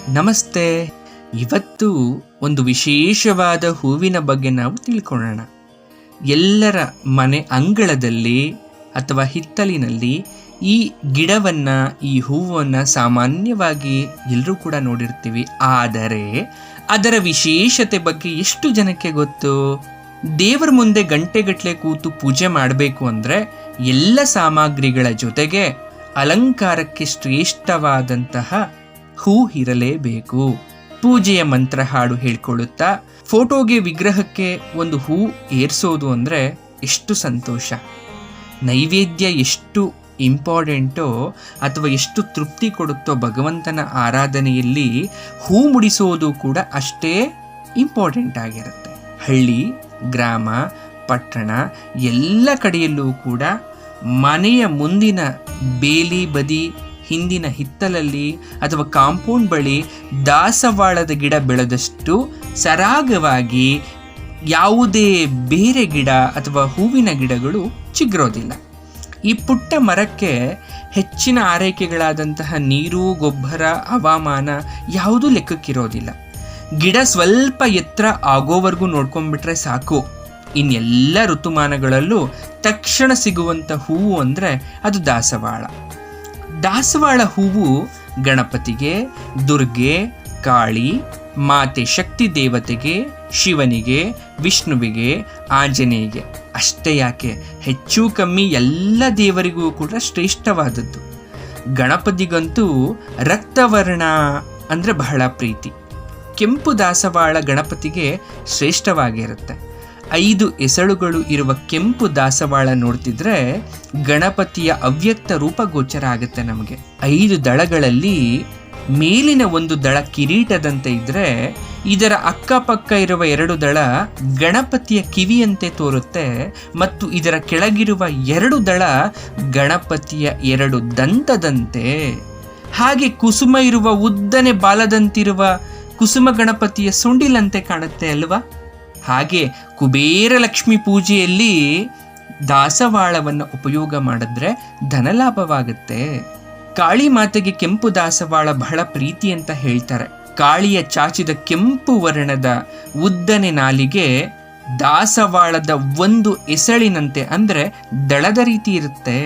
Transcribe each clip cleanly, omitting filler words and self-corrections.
ನಮಸ್ತೆ. ಇವತ್ತು ಒಂದು ವಿಶೇಷವಾದ ಹೂವಿನ ಬಗ್ಗೆ ನಾವು ತಿಳ್ಕೊಳ್ಳೋಣ. ಎಲ್ಲರ ಮನೆ ಅಂಗಳದಲ್ಲಿ ಅಥವಾ ಹಿತ್ತಲಿನಲ್ಲಿ ಈ ಗಿಡವನ್ನು, ಈ ಹೂವನ್ನು ಸಾಮಾನ್ಯವಾಗಿ ಎಲ್ಲರೂ ಕೂಡ ನೋಡಿರ್ತೀವಿ. ಆದರೆ ಅದರ ವಿಶೇಷತೆ ಬಗ್ಗೆ ಎಷ್ಟು ಜನಕ್ಕೆ ಗೊತ್ತು? ದೇವರ ಮುಂದೆ ಗಂಟೆಗಟ್ಟಲೆ ಕೂತು ಪೂಜೆ ಮಾಡಬೇಕು ಅಂದರೆ ಎಲ್ಲ ಸಾಮಗ್ರಿಗಳ ಜೊತೆಗೆ ಅಲಂಕಾರಕ್ಕೆ ಶ್ರೇಷ್ಠವಾದಂತಹ ಹೂ ಇರಲೇಬೇಕು. ಪೂಜೆಯ ಮಂತ್ರ ಹಾಡು ಹೇಳ್ಕೊಳ್ಳುತ್ತಾ ಫೋಟೋಗೆ, ವಿಗ್ರಹಕ್ಕೆ ಒಂದು ಹೂ ಏರ್ಸೋದು ಅಂದರೆ ಎಷ್ಟು ಸಂತೋಷ. ನೈವೇದ್ಯ ಎಷ್ಟು ಇಂಪಾರ್ಟೆಂಟೋ ಅಥವಾ ಎಷ್ಟು ತೃಪ್ತಿ ಕೊಡುತ್ತೋ ಭಗವಂತನ ಆರಾಧನೆಯಲ್ಲಿ ಹೂ ಮುಡಿಸೋದು ಕೂಡ ಅಷ್ಟೇ ಇಂಪಾರ್ಟೆಂಟ್ ಆಗಿರುತ್ತೆ. ಹಳ್ಳಿ, ಗ್ರಾಮ, ಪಟ್ಟಣ ಎಲ್ಲ ಕಡೆಯಲ್ಲೂ ಕೂಡ ಮನೆಯ ಮುಂದಿನ ಬೇಲಿ ಬದಿ, ಹಿಂದಿನ ಹಿತ್ತಲಲ್ಲಿ ಅಥವಾ ಕಾಂಪೌಂಡ್ ಬಳಿ ದಾಸವಾಳದ ಗಿಡ ಬೆಳೆದಷ್ಟು ಸರಾಗವಾಗಿ ಯಾವುದೇ ಬೇರೆ ಗಿಡ ಅಥವಾ ಹೂವಿನ ಗಿಡಗಳು ಚಿಗುರೋದಿಲ್ಲ. ಈ ಪುಟ್ಟ ಮರಕ್ಕೆ ಹೆಚ್ಚಿನ ಆರೈಕೆಗಳಾದಂತಹ ನೀರು, ಗೊಬ್ಬರ, ಹವಾಮಾನ ಯಾವುದೂ ಲೆಕ್ಕಕ್ಕಿರೋದಿಲ್ಲ. ಗಿಡ ಸ್ವಲ್ಪ ಎತ್ತರ ಆಗೋವರೆಗೂ ನೋಡ್ಕೊಂಡ್ಬಿಟ್ರೆ ಸಾಕು. ಇನ್ನೆಲ್ಲ ಋತುಮಾನಗಳಲ್ಲೂ ತಕ್ಷಣ ಸಿಗುವಂಥ ಹೂವು ಅಂದರೆ ಅದು ದಾಸವಾಳ. ದಾಸವಾಳ ಹೂವು ಗಣಪತಿಗೆ, ದುರ್ಗೆ, ಕಾಳಿ, ಮಾತೆ ಶಕ್ತಿ ದೇವತೆಗೆ, ಶಿವನಿಗೆ, ವಿಷ್ಣುವಿಗೆ, ಆಂಜನೇಯಗೆ ಅಷ್ಟೇ ಯಾಕೆ, ಹೆಚ್ಚು ಕಮ್ಮಿ ಎಲ್ಲ ದೇವರಿಗೂ ಕೂಡ ಶ್ರೇಷ್ಠವಾದದ್ದು. ಗಣಪತಿಗಂತೂ ರಕ್ತವರ್ಣ ಅಂದರೆ ಬಹಳ ಪ್ರೀತಿ. ಕೆಂಪು ದಾಸವಾಳ ಗಣಪತಿಗೆ ಶ್ರೇಷ್ಠವಾಗಿರುತ್ತೆ. 5 ಎಸಳುಗಳು ಇರುವ ಕೆಂಪು ದಾಸವಾಳ ನೋಡ್ತಿದ್ರೆ ಗಣಪತಿಯ ಅವ್ಯಕ್ತ ರೂಪ ಗೋಚರ ಆಗುತ್ತೆ ನಮಗೆ. 5 ದಳಗಳಲ್ಲಿ ಮೇಲಿನ ಒಂದು ದಳ ಕಿರೀಟದಂತೆ ಇದ್ರೆ, ಇದರ ಅಕ್ಕಪಕ್ಕ ಇರುವ 2 ದಳ ಗಣಪತಿಯ ಕಿವಿಯಂತೆ ತೋರುತ್ತೆ ಮತ್ತು ಇದರ ಕೆಳಗಿರುವ 2 ದಳ ಗಣಪತಿಯ 2 ದಂತದಂತೆ. ಹಾಗೆ ಕುಸುಮ ಇರುವ ಉದ್ದನೆ ಬಾಲದಂತಿರುವ ಕುಸುಮ ಗಣಪತಿಯ ಸೊಂಡಿಲಂತೆ ಕಾಣುತ್ತೆ ಅಲ್ವಾ? ಹಾಗೆ ಕುಬೇರ ಲಕ್ಷ್ಮಿ ಪೂಜೆಯಲ್ಲಿ ದಾಸವಾಳವನ್ನು ಉಪಯೋಗ ಮಾಡಿದ್ರೆ ಧನಲಾಭವಾಗುತ್ತೆ. ಕಾಳಿ ಮಾತೆಗೆ ಕೆಂಪು ದಾಸವಾಳ ಬಹಳ ಪ್ರೀತಿ ಅಂತ ಹೇಳ್ತಾರೆ. ಕಾಳಿಯ ಚಾಚಿದ ಕೆಂಪು ವರ್ಣದ ಉದ್ದನೆ ನಾಲಿಗೆ ದಾಸವಾಳದ ಒಂದು ಎಸಳಿನಂತೆ ಅಂದರೆ ದಳದ ರೀತಿ ಇರುತ್ತೆ.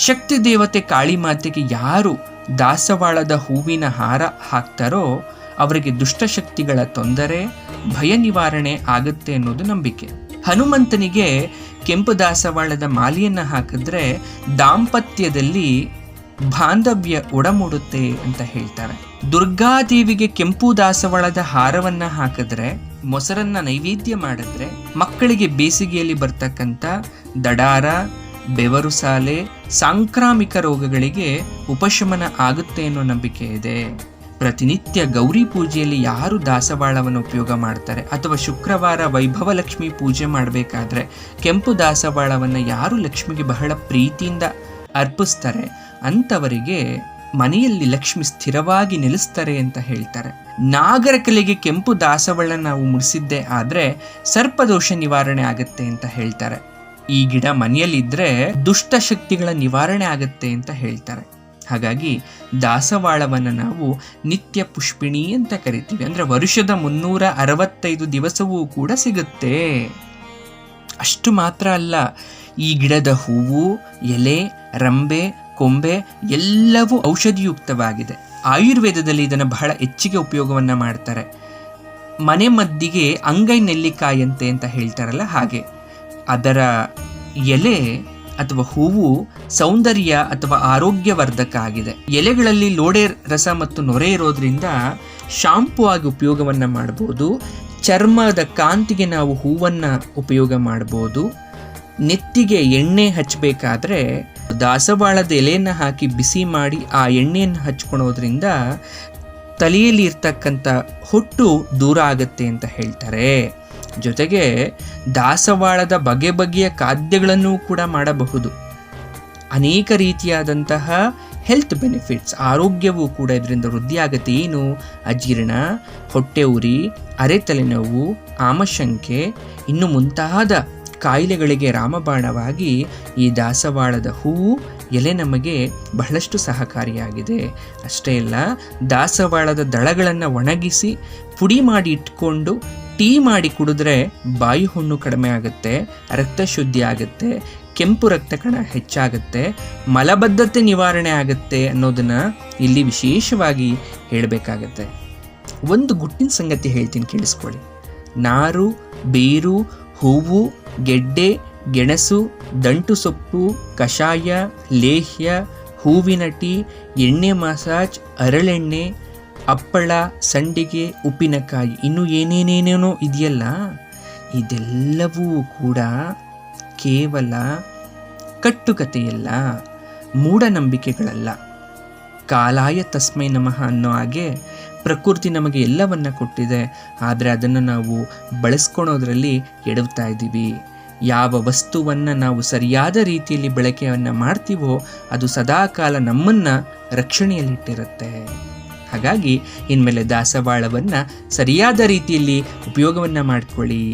ಶಕ್ತಿ ದೇವತೆ ಕಾಳಿ ಮಾತೆಗೆ ಯಾರು ದಾಸವಾಳದ ಹೂವಿನ ಹಾರ ಹಾಕ್ತಾರೋ ಅವರಿಗೆ ದುಷ್ಟಶಕ್ತಿಗಳ ತೊಂದರೆ, ಭಯ ನಿವಾರಣೆ ಆಗುತ್ತೆ ಅನ್ನೋದು ನಂಬಿಕೆ. ಹನುಮಂತನಿಗೆ ಕೆಂಪು ದಾಸವಾಳದ ಮಾಲೆಯನ್ನು ಹಾಕಿದ್ರೆ ದಾಂಪತ್ಯದಲ್ಲಿ ಬಾಂಧವ್ಯ ಒಡಮೂಡುತ್ತೆ ಅಂತ ಹೇಳ್ತಾರೆ. ದುರ್ಗಾದೇವಿಗೆ ಕೆಂಪು ದಾಸವಾಳದ ಹಾರವನ್ನ ಹಾಕಿದ್ರೆ, ಮೊಸರನ್ನ ನೈವೇದ್ಯ ಮಾಡಿದ್ರೆ ಮಕ್ಕಳಿಗೆ ಬೇಸಿಗೆಯಲ್ಲಿ ಬರ್ತಕ್ಕಂಥ ದಡಾರ, ಬೆವರು ಸಾಲೆ, ಸಾಂಕ್ರಾಮಿಕ ರೋಗಗಳಿಗೆ ಉಪಶಮನ ಆಗುತ್ತೆ ಅನ್ನೋ ನಂಬಿಕೆ ಇದೆ. ಪ್ರತಿನಿತ್ಯ ಗೌರಿ ಪೂಜೆಯಲ್ಲಿ ಯಾರು ದಾಸವಾಳವನ್ನು ಉಪಯೋಗ ಮಾಡ್ತಾರೆ ಅಥವಾ ಶುಕ್ರವಾರ ವೈಭವ ಲಕ್ಷ್ಮಿ ಪೂಜೆ ಮಾಡಬೇಕಾದ್ರೆ ಕೆಂಪು ದಾಸವಾಳವನ್ನು ಯಾರು ಲಕ್ಷ್ಮಿಗೆ ಬಹಳ ಪ್ರೀತಿಯಿಂದ ಅರ್ಪಿಸ್ತಾರೆ ಅಂಥವರಿಗೆ ಮನೆಯಲ್ಲಿ ಲಕ್ಷ್ಮಿ ಸ್ಥಿರವಾಗಿ ನೆಲೆಸ್ತಾರೆ ಅಂತ ಹೇಳ್ತಾರೆ. ನಾಗರ ಕಲೆಗೆ ಕೆಂಪು ದಾಸವಾಳ ನಾವು ಮುಡಿಸಿದ್ದೇ ಆದರೆ ಸರ್ಪದೋಷ ನಿವಾರಣೆ ಆಗುತ್ತೆ ಅಂತ ಹೇಳ್ತಾರೆ. ಈ ಗಿಡ ಮನೆಯಲ್ಲಿದ್ದರೆ ದುಷ್ಟ ಶಕ್ತಿಗಳ ನಿವಾರಣೆ ಆಗುತ್ತೆ ಅಂತ ಹೇಳ್ತಾರೆ. ಹಾಗಾಗಿ ದಾಸವಾಳವನ್ನು ನಾವು ನಿತ್ಯ ಪುಷ್ಪಿಣಿ ಅಂತ ಕರಿತೀವಿ. ಅಂದರೆ ವರ್ಷದ 365 ದಿವಸವೂ ಕೂಡ ಸಿಗುತ್ತೆ. ಅಷ್ಟು ಮಾತ್ರ ಅಲ್ಲ, ಈ ಗಿಡದ ಹೂವು, ಎಲೆ, ರಂಬೆ, ಕೊಂಬೆ ಎಲ್ಲವೂ ಔಷಧಿಯುಕ್ತವಾಗಿದೆ. ಆಯುರ್ವೇದದಲ್ಲಿ ಇದನ್ನು ಬಹಳ ಹೆಚ್ಚಿಗೆ ಉಪಯೋಗವನ್ನು ಮಾಡ್ತಾರೆ. ಮನೆ ಮದ್ದಿಗೆ ಅಂಗೈ ನೆಲ್ಲಿಕಾಯಂತೆ ಅಂತ ಹೇಳ್ತಾರಲ್ಲ ಹಾಗೆ. ಅದರ ಎಲೆ ಅಥವಾ ಹೂವು ಸೌಂದರ್ಯ ಅಥವಾ ಆರೋಗ್ಯವರ್ಧಕ ಆಗಿದೆ. ಎಲೆಗಳಲ್ಲಿ ಲೋಳೆ ರಸ ಮತ್ತು ನೊರೆ ಇರೋದ್ರಿಂದ ಶಾಂಪೂ ಆಗಿ ಉಪಯೋಗವನ್ನು ಮಾಡ್ಬೋದು. ಚರ್ಮದ ಕಾಂತಿಗೆ ನಾವು ಹೂವನ್ನು ಉಪಯೋಗ ಮಾಡ್ಬೋದು. ನೆತ್ತಿಗೆ ಎಣ್ಣೆ ಹಚ್ಚಬೇಕಾದ್ರೆ ದಾಸವಾಳದ ಎಲೆಯನ್ನು ಹಾಕಿ ಬಿಸಿ ಮಾಡಿ ಆ ಎಣ್ಣೆಯನ್ನು ಹಚ್ಕೊಳೋದ್ರಿಂದ ತಲೆಯಲ್ಲಿ ಇರ್ತಕ್ಕಂಥ ಹೊಟ್ಟು ದೂರ ಆಗುತ್ತೆ ಅಂತ ಹೇಳ್ತಾರೆ. ಜೊತೆಗೆ ದಾಸವಾಳದ ಬಗೆ ಬಗೆಯ ಖಾದ್ಯಗಳನ್ನು ಕೂಡ ಮಾಡಬಹುದು. ಅನೇಕ ರೀತಿಯಾದಂತಹ ಹೆಲ್ತ್ ಬೆನಿಫಿಟ್ಸ್, ಆರೋಗ್ಯವೂ ಕೂಡ ಇದರಿಂದ ವೃದ್ಧಿಯಾಗುತ್ತೆ. ಏನು? ಅಜೀರ್ಣ, ಹೊಟ್ಟೆ ಉರಿ, ಅರೆತಲೆನೋವು, ಆಮಶಂಕೆ ಇನ್ನು ಮುಂತಾದ ಕಾಯಿಲೆಗಳಿಗೆ ರಾಮಬಾಣವಾಗಿ ಈ ದಾಸವಾಳದ ಹೂವು ಎಲೆ ನಮಗೆ ಬಹಳಷ್ಟು ಸಹಕಾರಿಯಾಗಿದೆ. ಅಷ್ಟೇ ಅಲ್ಲ, ದಾಸವಾಳದ ದಳಗಳನ್ನು ಒಣಗಿಸಿ ಪುಡಿ ಮಾಡಿ ಇಟ್ಕೊಂಡು ಟೀ ಮಾಡಿ ಕುಡಿದ್ರೆ ಬಾಯಿ ಹುಣ್ಣು ಕಡಿಮೆ ಆಗುತ್ತೆ, ರಕ್ತ ಶುದ್ಧಿ ಆಗುತ್ತೆ, ಕೆಂಪು ರಕ್ತ ಕಣ ಹೆಚ್ಚಾಗುತ್ತೆ, ಮಲಬದ್ಧತೆ ನಿವಾರಣೆ ಆಗುತ್ತೆ ಅನ್ನೋದನ್ನು ಇಲ್ಲಿ ವಿಶೇಷವಾಗಿ ಹೇಳಬೇಕಾಗತ್ತೆ. ಒಂದು ಗುಟ್ಟಿನ ಸಂಗತಿ ಹೇಳ್ತೀನಿ, ಕೇಳಿಸ್ಕೊಳ್ಳಿ. ನಾರು, ಬೇರು, ಹೂವು, ಗೆಡ್ಡೆ, ಗೆಣಸು, ದಂಟು ಸೊಪ್ಪು, ಕಷಾಯ, ಲೇಹ್ಯ, ಹೂವಿನ ಟೀ, ಎಣ್ಣೆ ಮಸಾಜ್, ಹರಳೆಣ್ಣೆ, ಹಪ್ಪಳ, ಸಂಡಿಗೆ, ಉಪ್ಪಿನಕಾಯಿ, ಇನ್ನು ಏನೇನೇನೇನೋ ಇದೆಯಲ್ಲ, ಇದೆಲ್ಲವೂ ಕೂಡ ಕೇವಲ ಕಟ್ಟುಕತೆಯಲ್ಲ, ಮೂಢನಂಬಿಕೆಗಳಲ್ಲ. ಕಾಲಾಯ ತಸ್ಮೈ ನಮಃ ಅನ್ನೋ ಹಾಗೆ ಪ್ರಕೃತಿ ನಮಗೆ ಎಲ್ಲವನ್ನ ಕೊಟ್ಟಿದೆ, ಆದರೆ ಅದನ್ನು ನಾವು ಬಳಸ್ಕೊಳೋದ್ರಲ್ಲಿ ಎಡವ್ತಾ ಇದ್ದೀವಿ. ಯಾವ ವಸ್ತುವನ್ನು ನಾವು ಸರಿಯಾದ ರೀತಿಯಲ್ಲಿ ಬಳಕೆಯನ್ನು ಮಾಡ್ತೀವೋ ಅದು ಸದಾಕಾಲ ನಮ್ಮನ್ನು ರಕ್ಷಣೆಯಲ್ಲಿಟ್ಟಿರುತ್ತೆ. ಹಾಗಾಗಿ ಇನ್ಮೇಲೆ ದಾಸವಾಳವನ್ನು ಸರಿಯಾದ ರೀತಿಯಲ್ಲಿ ಉಪಯೋಗವನ್ನು ಮಾಡ್ಕೊಳ್ಳಿ.